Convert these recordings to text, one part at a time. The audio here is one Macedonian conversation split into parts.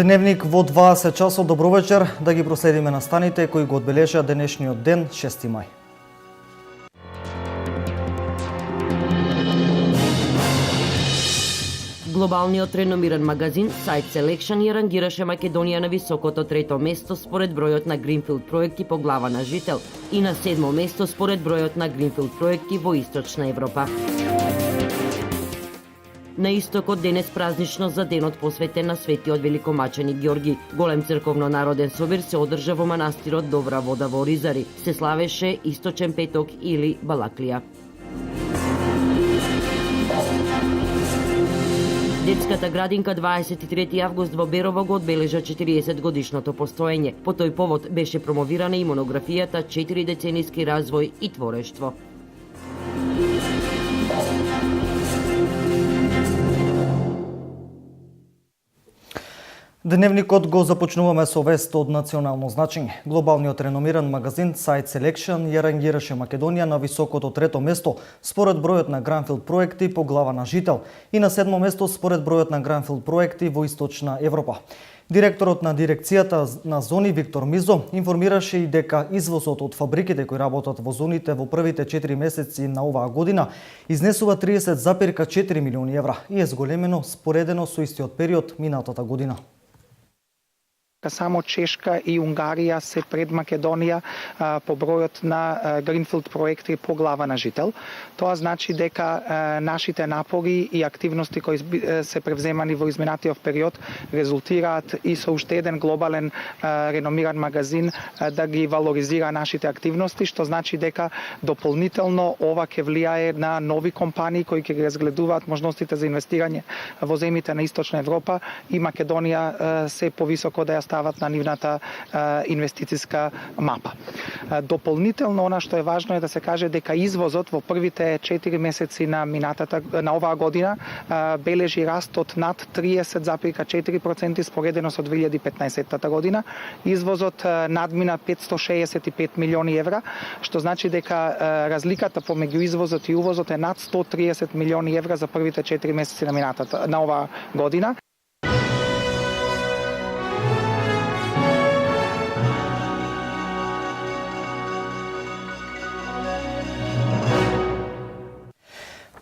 Дневник во 20 часот. Добро вечер, да ги проследиме настаните кои го одбележаа денешниот ден, 6 мај. Глобалниот реномиран магазин Site Selection ја рангираше Македонија на високото 3-то место според бројот на Гринфилд проекти по глава на жител и на 7-мо место според бројот на Гринфилд проекти во Источна Европа. На истокот денес празнично за денот посветен на светиот великомаченик Ѓорги. Голем црковно-народен собир се одржа во манастирот Добра вода во Оризари. Се славеше Источен петок или Балаклија. Детската градинка 23 август во Берово го одбележа 40 годишното постоење. По тој повод беше промовирана и монографијата 4 деценијски развој и творештво. Дневникот го започнуваме со вест од национално значење. Глобалниот реномиран магазин Site Selection ја рангираше Македонија на високото 3-то место според бројот на Гринфилд проекти по глава на жител и на 7-мо место според бројот на Гринфилд проекти во Источна Европа. Директорот на дирекцијата на зони Виктор Мизо информираше и дека извозот од фабриките кои работат во зоните во првите 4 месеци на оваа година изнесува 30,4 милиони евра и е зголемено споредено со истиот период минатата година. Само Чешка и Унгарија се пред Македонија по бројот на Гринфилд проекти по глава на жител. Тоа значи дека нашите напори и активности кои се превземани во изминатиот период резултираат и со уште еден глобален реномиран магазин да ги валоризира нашите активности, што значи дека дополнително ова ќе влијае на нови компании кои ќе ги разгледуваат можностите за инвестирање во земјите на Источна Европа и Македонија се повисоко да ја стават на нивната инвестициска мапа. Дополнително, она што е важно е да се каже дека извозот во првите 4 месеци на оваа година бележи раст од над 30,4% споредено со 2015 година. Извозот надмина 565 милиони евра, што значи дека разликата помеѓу извозот и увозот е над 130 милиони евра за првите 4 месеци на оваа година.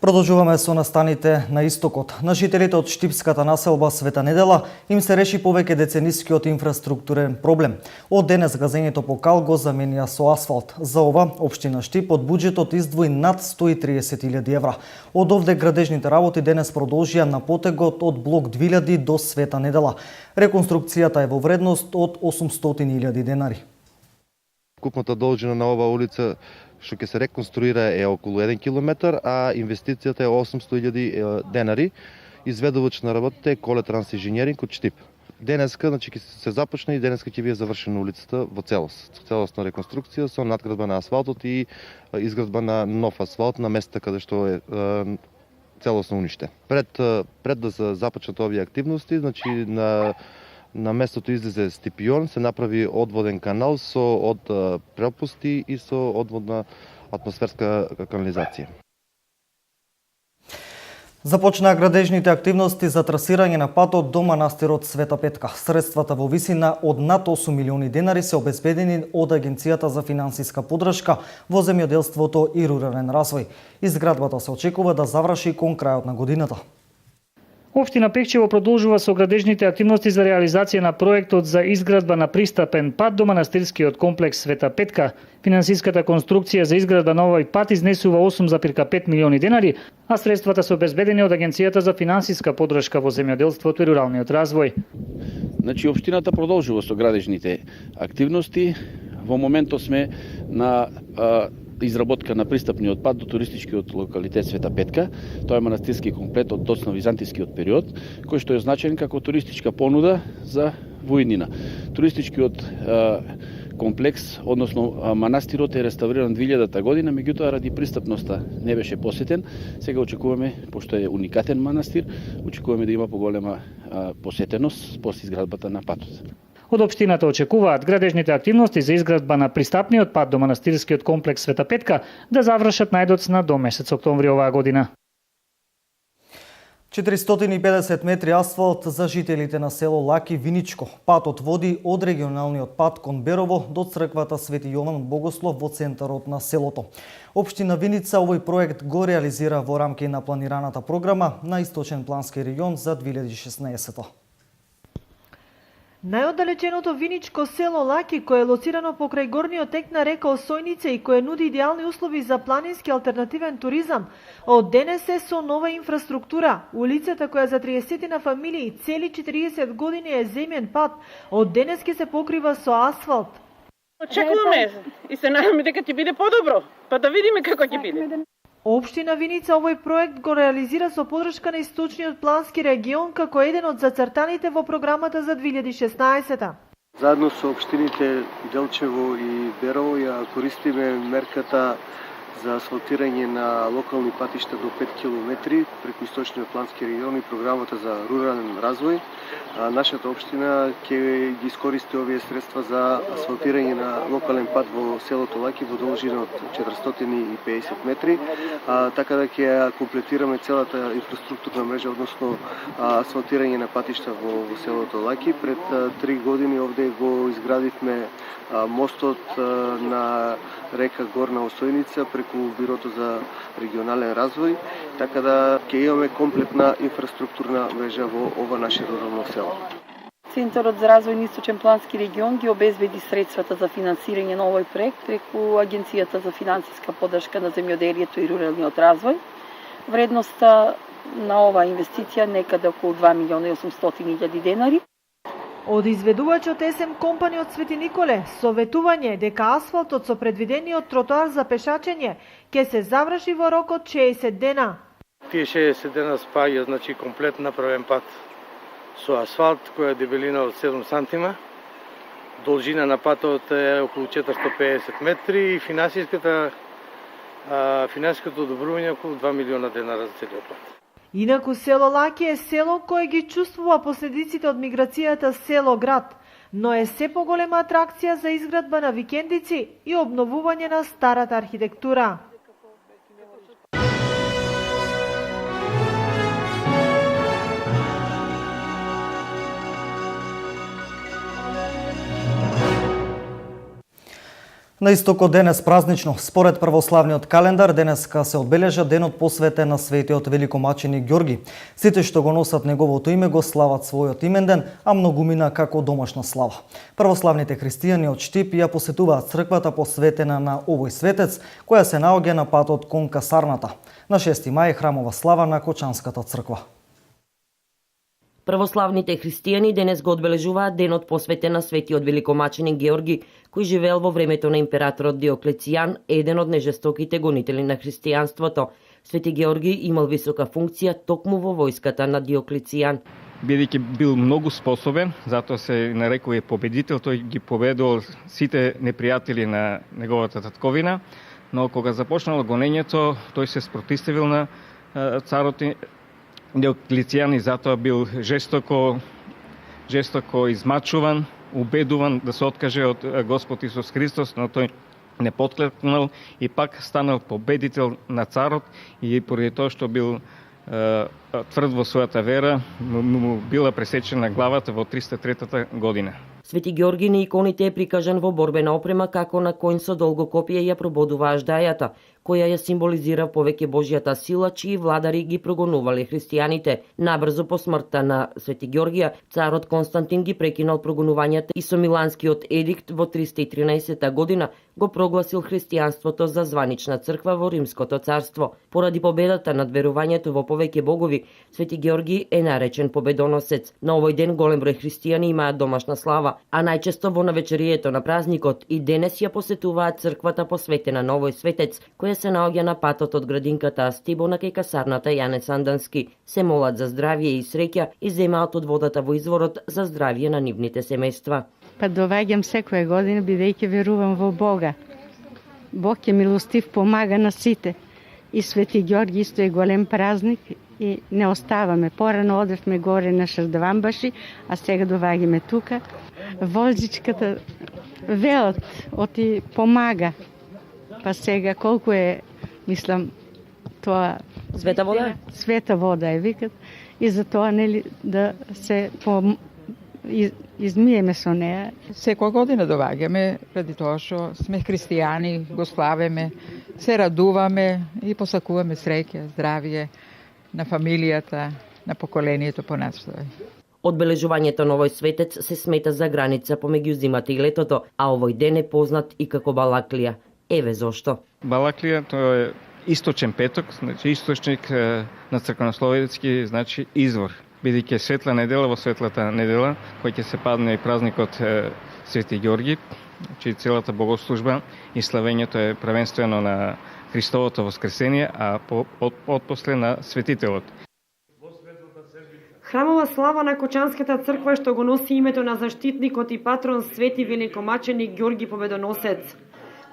Продолжуваме со настаните на истокот. На жителите од штипската населба Света Недела им се реши повеќе деценискиот инфраструктурен проблем. Од денес газењето по кал го заменија со асфалт. За ова, општина Штип од буџетот издвои над 130.000 евра. Од овде градежните работи денес продолжија на потегот од блок 2000 до Света Недела. Реконструкцијата е во вредност од 800.000 денари. Купната должина на оваа улица што ќе се реконструира е околу 1 километар, а инвестицијата е 800.000 денари. Изведувачна работа е Коле Трансинженеринг од Штип. Денеска, ќе се започне и денеска ќе биде завршена улицата во целост. Целосна реконструкција со надградба на асфалтот и изградба на нов асфалт на места каде што е целосно уништен. Пред да се започнат овие активности, на местото излезе стипион, се направи одводен канал со пропусти и со одводна атмосферска канализација. Започнаа градежните активности за трасирање на патот до манастирот Света Петка. Средствата во висина од над 8 милиони денари се обезбедени од Агенцијата за финансиска поддршка во земјоделството и рурален развој. Изградбата се очекува да заврши кон крајот на годината. Општина Пекчево продолжува со градежните активности за реализација на проектот за изградба на пристапен пат до манастирскиот комплекс Света Петка. Финансиската конструкција за изградба на овој пат изнесува 8,5 милиони денари, а средствата се обезбедени од Агенцијата за финансиска поддршка во земјоделството и руралниот развој. Општината продолжува со градежните активности. Во моментот сме на изработка на пристапниот пат до туристичкиот локалитет Света Петка. Тоа е манастирски комплет од доцна византијскиот период, кој што е значаен како туристичка понуда за војнина. Туристичкиот комплекс, односно манастирот е реставриран 2000 година, меѓутоа ради пристапноста не беше посетен. Сега очекуваме, пошто е уникатен манастир, очекуваме да има поголема посетеност после изградбата на патот. Од општината очекуваат градежните активности за изградба на пристапниот пат до манастирскиот комплекс Света Петка да завршат најдоцна до месец октомври оваа година. 450 метри асфалт за жителите на село Лаки Виничко. Патот води од регионалниот пат кон Берово до црквата Свети Јован Богослов во центарот на селото. Општина Виница овој проект го реализира во рамки на планираната програма на Источен плански регион за 2016. Најоддалеченото Виничко село Лаки, кое е лоцирано покрај горниот тек на река Осојница и кое нуди идеални услови за планински алтернативен туризам, од денес е со нова инфраструктура. Улицата која за 30 на фамилии цели 40 години е земен пат, од денес ќе се покрива со асфалт. Очекуваме и се надеваме дека ќе биде подобро, па да видиме како ќе биде. Општина Виница овој проект го реализира со подршка на Источниот плански регион како еден од зацртаните во програмата за 2016. Заедно со општините Делчево и Берово ја користиме мерката за асфалтирање на локални патишта до 5 км преку Источниот плански регион и програмата за рурален развој. Нашата општина ќе ги искористи овие средства за асфалтирање на локален пат во селото Лаки во должина од 450 метри, така да ќе комплетираме целата инфраструктурна мрежа, односно асфалтирање на патишта во селото Лаки. Пред 3 години овде го изградивме мостот на река Горна Осојница преку Бирото за регионален развој, така да ќе имаме комплетна инфраструктурна мрежа во ова наше рурално село. Центарот за развој на Источен плански регион ги обезбеди средствата за финансирање на овој проект преку Агенцијата за финансиска поддршка на земјоделието и руралниот развој. Вредноста на оваа инвестиција некаде околу 2.800.000 денари. Од изведувачот СМ Компани од Свети Николе, советување дека асфалтот со предвидениот тротоар за пешачење ќе се заврши во рок од 60 дена. Тие 60 дена спаѓа, значи комплет направен пат со асфалт која е дебелина од 7 сантима. Должина на патот е околу 450 метри и финансиското одобрување околу 2 милиона денара за целиот пат. Инаку село Лаки е село кое ги чувствува последиците од миграцијата село-град, но е се поголема атракција за изградба на викендици и обновување на старата архитектура. На истокот денес празнично, според православниот календар, денеска се одбележа денот посветен на светиот великомаченик Ѓорги. Сите што го носат неговото име го слават својот именден, а многумина како домашна слава. Православните христијани од Штип ја посетуваат црквата посветена на овој светец, која се наоѓа на патот кон касарната. На 6 мај храмова слава на Кочанската црква. Православните христијани денес го одбележуваат денот посветен на светиот великомаченик Георги, кој живеел во времето на императорот Диоклецијан, еден од нежестоките гонители на христијанството. Свети Георги имал висока функција токму во војската на Диоклецијан. Бидејќи бил многу способен, затоа се нарекува победител, тој ги победувал сите непријатели на неговата татковина, но кога започнало гонењето, тој се спротивил на царот Диоклецијан и затоа бил жестоко измачуван, убедуван да се откаже од Господ Исус Христос, но тој не потклекнал и пак станал победител на царот и поради тоа што бил тврд во својата вера, му била пресечена главата во 303 година. Свети Георги на иконите е прикажан во борбена опрема како на коњ со долго копие ја прободува аждајата, која ја символизира повеќе Божјата сила, чии владари ги прогонувале христијаните. Набрзо по смртта на Свети Ѓоргија, царот Константин ги прекинал прогонувањата и со Миланскиот едикт во 313 година го прогласил христијанството за званична црква во Римското царство. Поради победата над верувањето во повеќе богови, Свети Ѓорги е наречен победоносец. На овој ден голем број христијани имаат домашна слава, а најчесто во навечерието на празникот и денес ја посетуваат црквата посветена на овој светец, која се наоѓа на патот од градинката Стибона кај касарната Јане Сандански. Се молат за здравје и среќа и земаат од водата во изворот за здравје на нивните семејства. Па доваѓам секоја година бидејќи верувам во Бога. Бог е милостив, помага на сите. И Свети Ѓорги исто е голем празник и не оставаме. Порано одевме горе на Шардавамбаши, а сега доваѓаме тука. Волџичката велот оти помага. Па сега колку е, мислам, тоа Света вода? Света вода е викат и затоа нели да се измиеме со неа. Секоја година доаѓаме преди тоа што сме христијани, го славиме, се радуваме и посакуваме среќа, здравје на фамилијата, на поколението понастој. Одбележувањето на овој светец се смета за граница помеѓу зимата и летото, а овој ден е познат и како Балаклија. Еве зошто. Балаклија тоа е источен петок, значи источник на црквенословецки, значи извор. Бидејќи светла недела во светлата недела, кој ќе се падне и празникот Свети Ѓорги, значи целата богослужба и славењето е првенствено на Христовото воскресение, а отпосле на светителот. Храмова слава на Кочанската црква што го носи името на заштитникот и патрон Свети великомаченик Ѓорги Победоносец.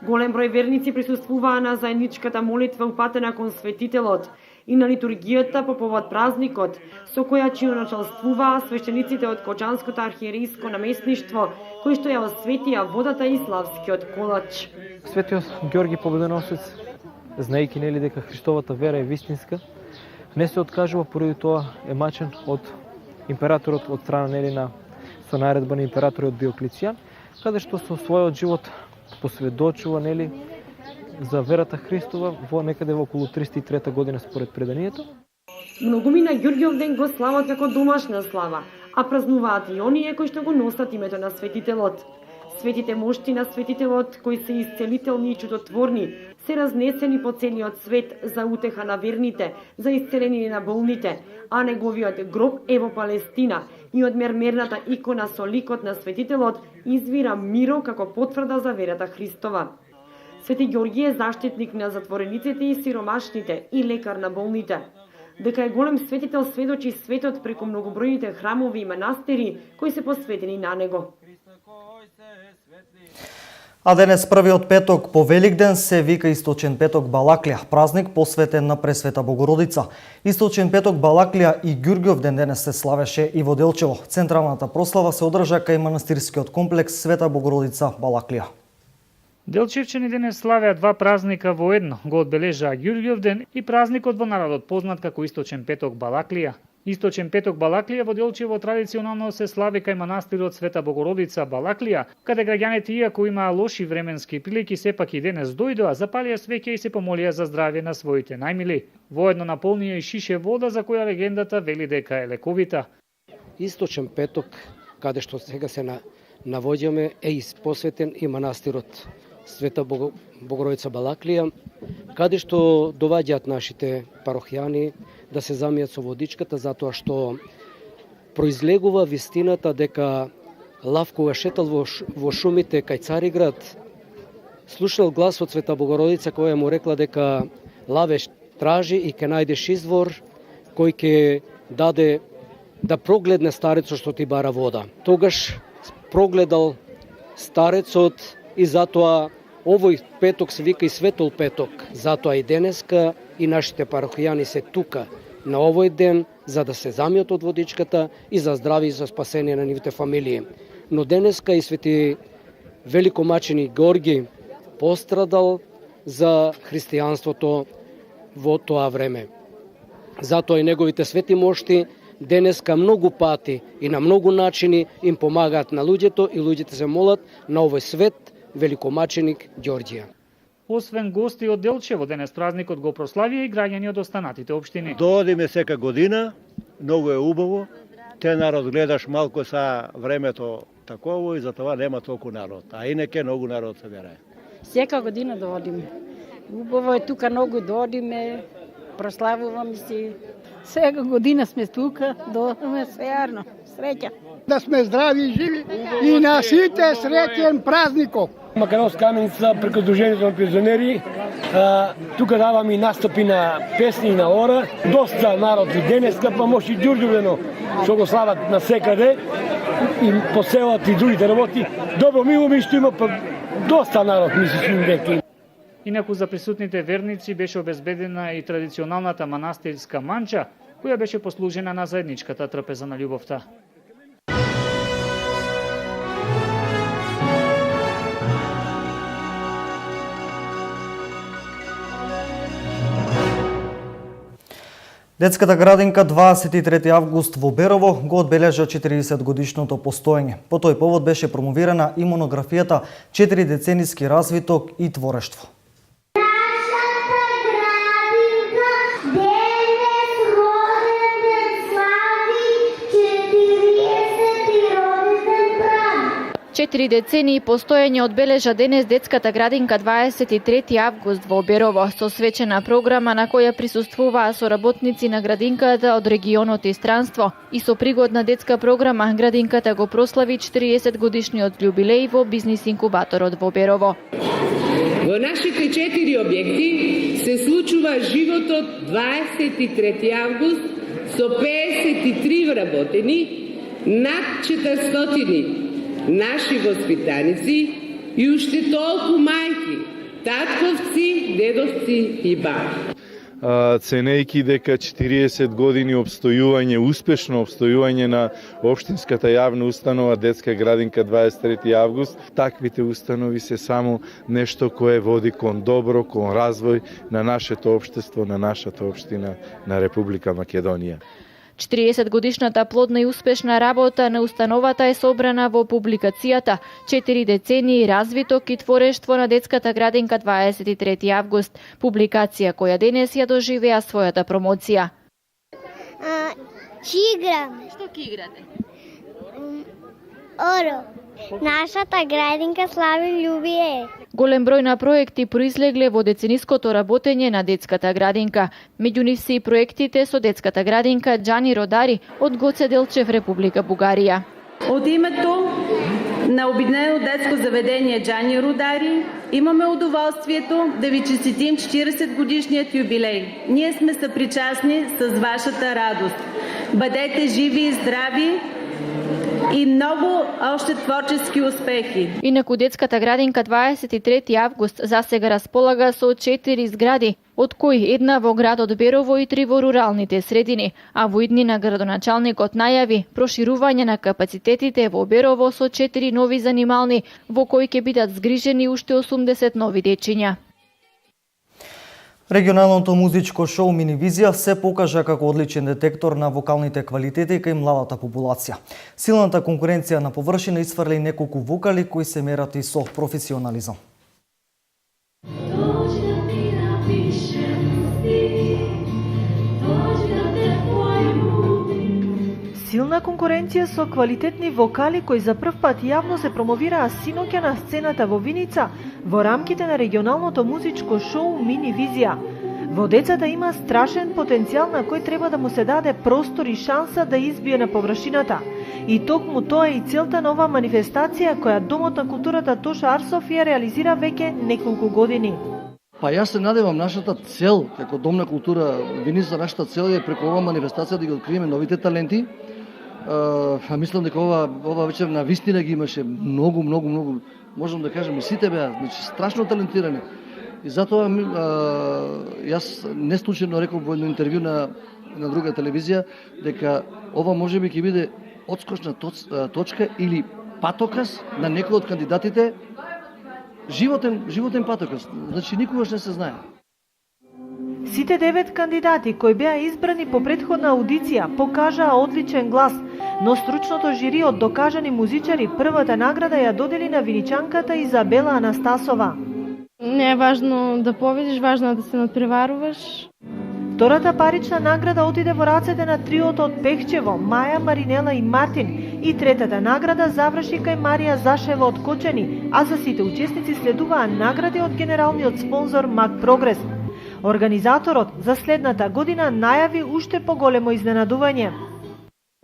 Голем број верници присуствуваа на заедничката молитва упатена кон светителот и на литургијата по повод празникот, со која началствуваа свештениците од Кочанското архиерејско наместништво, кои што ја осветија водата и славскиот колач. Светиот Ѓорги Победоносец, знаејќи нели дека Христовата вера е вистинска, не се откажува, поради тоа е мачен од императорот од страна нели на со наредба на императорот Диоклецијан, каде што со својот живот посведочува нели за верата Христова во некаде во околу 303 година според преданието. Многуми на Ѓорѓиов ден го слават како домашна слава, а празнуваат и оние кои што го носат името на светителот. Светите мошти на светителот, кои се исцелителни и чудотворни, се разнесени по целиот свет за утеха на верните, за исцеление на болните, а неговиот гроб е во Палестина и од мермерната икона со ликот на светителот извира миро како потврда за верата Христова. Свети Ѓорги е заштитник на затворениците и сиромашните и лекар на болните. Дека е голем светител сведочи светот преку многобројните храмови и манастири кои се посветени на него. А денес првиот петок по Великден се вика Источен петок Балаклија, празник посветен на Пресвета Богородица. Источен петок Балаклија и Ѓурѓов ден денес се славеше и во Делчево. Централната прослава се одржа кај манастирскиот комплекс Света Богородица Балаклија. Делчевчани денес славеа два празника во едно. Го одбележаа Ѓурѓов ден и празникот во народот познат како Источен петок Балаклија. Источен петок Балаклија во Делчево традиционално се слави кај манастирот Света Богородица Балаклија, каде граѓаните иако имаа лоши временски прилики сепак и денес дојдоа, запалија свеќе и се помолија за здравје на своите најмили. Воедно наполнија и шише вода за која легендата вели дека е лековита. Источен петок, каде што сега се навоѓаме, е посветен и манастирот Света Богородица Балаклија, каде што доваѓаат нашите парохијани да се замијат со водичката, затоа што произлегува вистината дека лав кога шетал во шумите кај Цариград, слушнал глас од Света Богородица која му рекла дека лаве тражи и ќе најдеш извор кој ќе даде да прогледне старецот што ти бара вода. Тогаш прогледал старецот и затоа овој петок се вика и Светол петок. Затоа и денеска и нашите парохијани се тука на овој ден за да се замијат од водичката и за здравје и за спасение на нивите фамилии. Но денеска и Свети великомаченик Ѓорги пострадал за христијанството во тоа време. Затоа и неговите свети мошти денеска многу пати и на многу начини им помагаат на луѓето и луѓето се молат на овој свет великомаченик Ѓорѓија. Освен гости од Делчево, денес празникот го прославија и граѓани од останатите општини. Доодиме сека година, многу е убаво. Те народ гледаш малку са времето таково и затоа нема толку народ. А инеке многу народ се берае. Сека година доодиме. Убаво е тука многу доодиме, прославуваме си. Сега година сме тука, доодиме сеарно. Среќа. Да сме здрави и живи и на сите среќен празников. Македонска каменица преку Дружението на пензионери. Тука даваме и настапи на песни и на ора. Доста народ и денеска, па може и Ѓурѓовдено, што го слават на секаде. И по селата и другите работи. Добро мило што има, па доста народ мислим дека. Инаку за присутните верници беше обезбедена и традиционалната манастирска манча, која беше послужена на заедничката трпеза на љубовта. Детската градинка 23 август во Берово го одбележа 40 годишното постоење. По тој повод беше промовирана и монографијата 4 деценијски развиток и творештво. Четири децении постоење одбележа денес детската градинка 23 август во Берово со свечена програма на која присуствуваа соработници на градинката од регионот и странство. И со пригодна детска програма градинката го прослави 40 годишниот јубилеј во бизнис инкубаторот во Берово. Во нашите 4 објекти се случува животот 23 август со 53 вработени, над 400 наши воспитаници и уште толку мајки, татковци, дедовци и баби. Ценејќи дека 40 години обстојување, успешно обстојување на општинската јавна установа детска градинка 23 август, таквите установи се само нешто кое води кон добро, кон развој на нашето општество, на нашата општина, на Република Македонија. 40 годишната плодна и успешна работа на установата е собрана во публикацијата 4 децении развиток и творештво на детската градинка 23 август, публикација која денес ја доживеа својата промоција. Чи играме? Што ќе играте? Оро. Нашата градинка слави љубие. Голем број на проекти произлегле во децениското работење на детската градинка. Меѓу нив се и проектите со детската градинка Џани Родари од Гоце Делчев, Република Бугарија. Од името на Обединено детско заведение Џани Родари имаме удоволствието да ви честитим 40 годишният юбилей. Ние сме съпричастни с вашата радост. Бъдете живи и здрави и много още творчески успехи. Инаку детската градинка 23 август засега располага со 4 згради, од кои една во градот Берово и 3 во руралните средини, а во иднина градоначалникот најави проширување на капацитетите во Берово со 4 нови занимални, во кои ќе бидат згрижени уште 80 нови дечиња. Регионалното музичко шоу Минивизија се покажа како одличен детектор на вокалните квалитети кај младата популација. Силната конкуренција на површина исфрли неколку вокали кои се мерат и со професионализам. Силна конкуренција со квалитетни вокали кои за прв пат јавно се промовираа синоќа на сцената во Виница во рамките на регионалното музичко шоу Минивизија. Во децата има страшен потенцијал на кој треба да му се даде простор и шанса да избие на површината. И токму тоа е и целта на ова манифестација која Домот на културата Тоша Арсов ја реализира веќе неколку години. Па јас се надевам нашата цел како Дом на култура Виница, нашата цел е преку ова манифестација да ги откриеме новите таленти. Мислам дека ова вечер на вистина ги имаше многу, можам да кажам и сите беа, значи страшно талентирани. И затоа јас не случајно реков во едно интервју на друга телевизија дека ова можеби ќе биде одскочна точка или патокас на некој од кандидатите, животен патокас. Значи никогаш не се знае. Сите 9 кандидати кои беа избрани по претходна аудиција покажаа одличен глас, но стручното жири од докажани музичари првата награда ја додели на виничанката Изабела Анастасова. Не е важно да победиш, важно е да се надпреваруваш. Втората парична награда отиде во рацете на триото од Пехчево, Маја, Маринела и Мартин, и третата награда заврши кај Марија Зашева од Кочани, а за сите учесници следуваа награди од генералниот спонзор Мак Прогрес. Организаторот за следната година најави уште поголемо изненадување.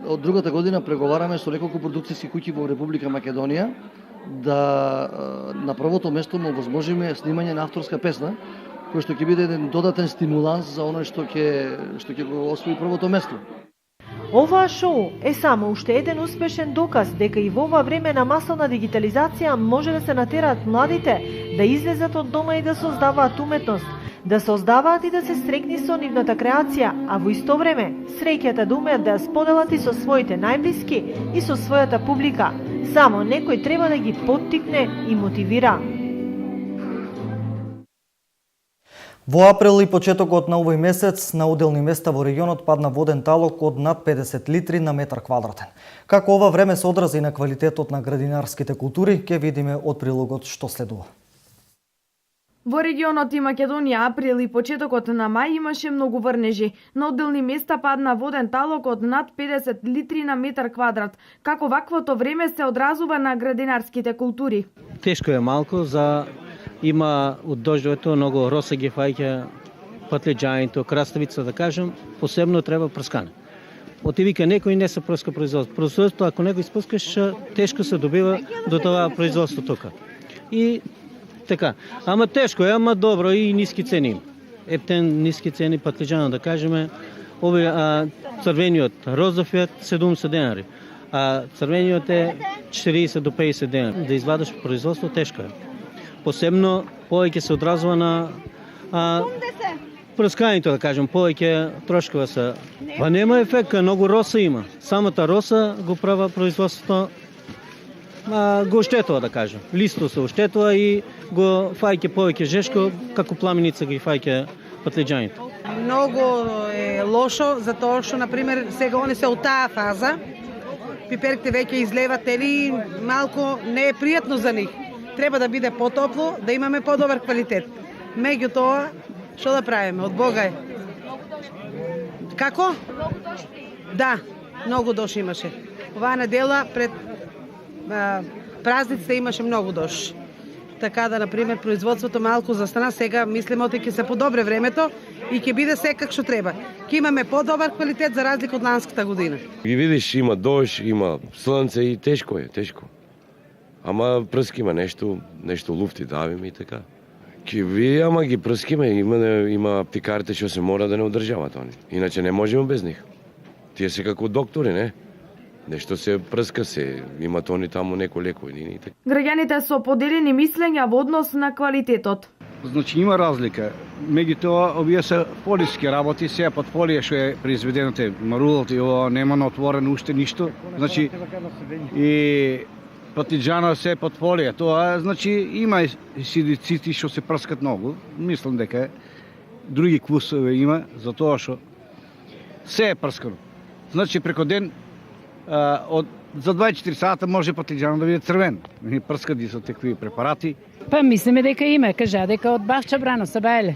Од другата година преговараме со неколку продукцијски куќи во Република Македонија да на првото место му возможиме снимање на авторска песна, кој што ќе биде еден додатен стимуланс за оној што ќе го освои првото место. Оваа шоу е само уште еден успешен доказ дека и во ова време на масовна дигитализација може да се натераат младите да излезат од дома и да создаваат уметност, да создаваат и да се срекни со нивната креација, а во исто време среќата да умеат да ја споделат и со своите најблиски и со својата публика. Само некој треба да ги поттикне и мотивира. Во април и почетокот на овој месец на оделни места во регионот падна воден талок од над 50 литри на метар квадратен. Како ова време се одрази на квалитетот на градинарските култури, ќе видиме од прилогот што следува. Во регионот и Македонија април и почетокот на мај имаше многу врнежи. На одделни места падна воден талок од над 50 литри на метар квадрат. Како ваквото време се одразува на градинарските култури? Тешко е малку, има од дождовето многу роса ги фаќа, патлеџањето, краставица да кажем, посебно треба прскане. Оти вика некој не се прска производство. Производство ако некој спускаш, тешко се добива до тоа производство тука. И така, ама тешко е, ама добро и ниски цени. Ептен ниски цени патлеџано да кажеме, овој црвениот розовиот 70 денари, а црвениот е 40 до 50 денари. Да извадиш производство тешко е. Посебно повеќе се одразува на прскањето, да кажем, повеќе трошкова се. Па нема ефект, многу роса има. Самата роса го права производството, го оштетува, да кажем. Листо се оштетува и го фаќа повеќе жешко, како пламеница ги фаќа патлеџањето. Многу е лошо, затоа што, например, сега они се од таа фаза, пиперките веќе излеват, или малку не е пријатно за нив. Треба да биде потопло, да имаме подобар квалитет. Меѓутоа, што да правиме? Од Бога е. Како? Да, многу доши имаше. Оваа недела пред празниците имаше многу доши. Така да, например, производството малку застана, сега мислиме оти ќе се подобре времето и ќе биде секак што треба. Ќе имаме подобар квалитет за разлика од ланската година. Ги видиш, има дожд, има слънце и тешко е, тешко. Ама пръскиме нещо луфти давиме и така. Ама ги пръскиме, има аптикарите што се мора да не одржават они. Иначе не можеме без них. Тие се како доктори, не? Нешто се прска се, имат они таму некој лекови. Граѓаните со поделени мислења во однос на квалитетот. Значи има разлика. Меѓутоа, овие се полиски работи, сега под полија што е произведеното, марулот и ова нема на отворено уште ништо. Значи и патлеџано се под полија. Тоа значи има сидицити што се прскат многу. Мислам дека други квусове има за тоа што се е прскано. Значи преку ден за 24 сата може патлеџано да биде црвен. Прскат ги со такви препарати. Па мислиме дека има, кажа дека од Бахча Брано се баеле.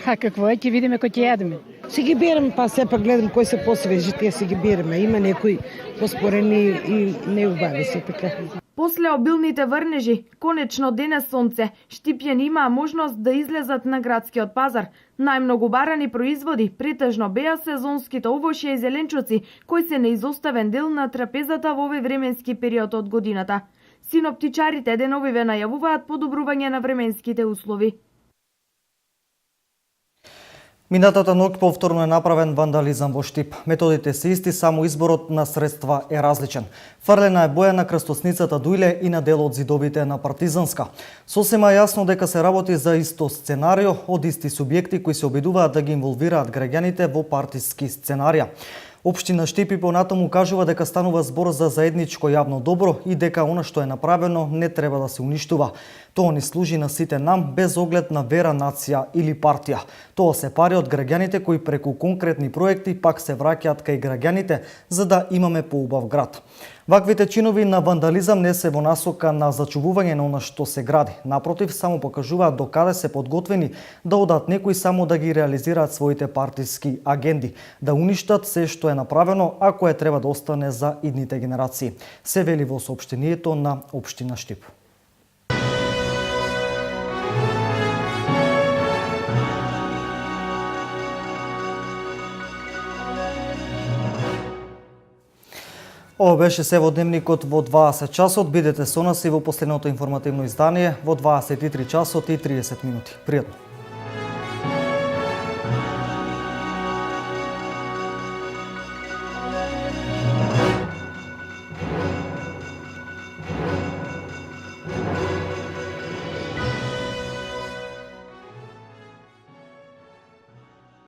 А какво е, ќе видиме кој ќе јадеме. Си ги берем, па сепак гледам кои се посвежи, тие си ги береме. Има некои поспорени и неубави се така. После обилните врнежи, конечно денес сонце, Штипјани имаа можност да излезат на градскиот пазар. Најмногу барани производи претежно беа сезонските овошје и зеленчуци, кои се неизоставен дел на трапезата во овој временски период од годината. Синоптичарите деновиве најавуваат подобрување на временските услови. Минатата ноќ повторно е направен вандализам во Штип. Методите се исти, само изборот на средства е различен. Фрлена е боја на крстосницата Дујле и на дел од зидовите на Партизанска. Сосема јасно дека се работи за исто сценарио од исти субјекти кои се обидуваат да ги инволвираат граѓаните во партиски сценарија. Општина Штип и понатаму кажува дека станува збор за заедничко јавно добро и дека она што е направено не треба да се уништува. Тоа ни служи на сите нам без оглед на вера, нација или партија. Тоа се пари од граѓаните кои преку конкретни проекти пак се враќаат кај граѓаните за да имаме поубав град. Ваквите чинови на вандализам не се во насока на зачувување на она што се гради. Напротив, само покажуваат докаде се подготвени да одат некои само да ги реализираат своите партиски агенди, да уништат се што е направено, ако е треба да остане за идните генерации. Се вели во соопштението на Општина Штип. Ова беше се во дневникот во 20 часот. Бидете со нас и во последното информативно издание во 23 часот и 30 минути. Пријатно.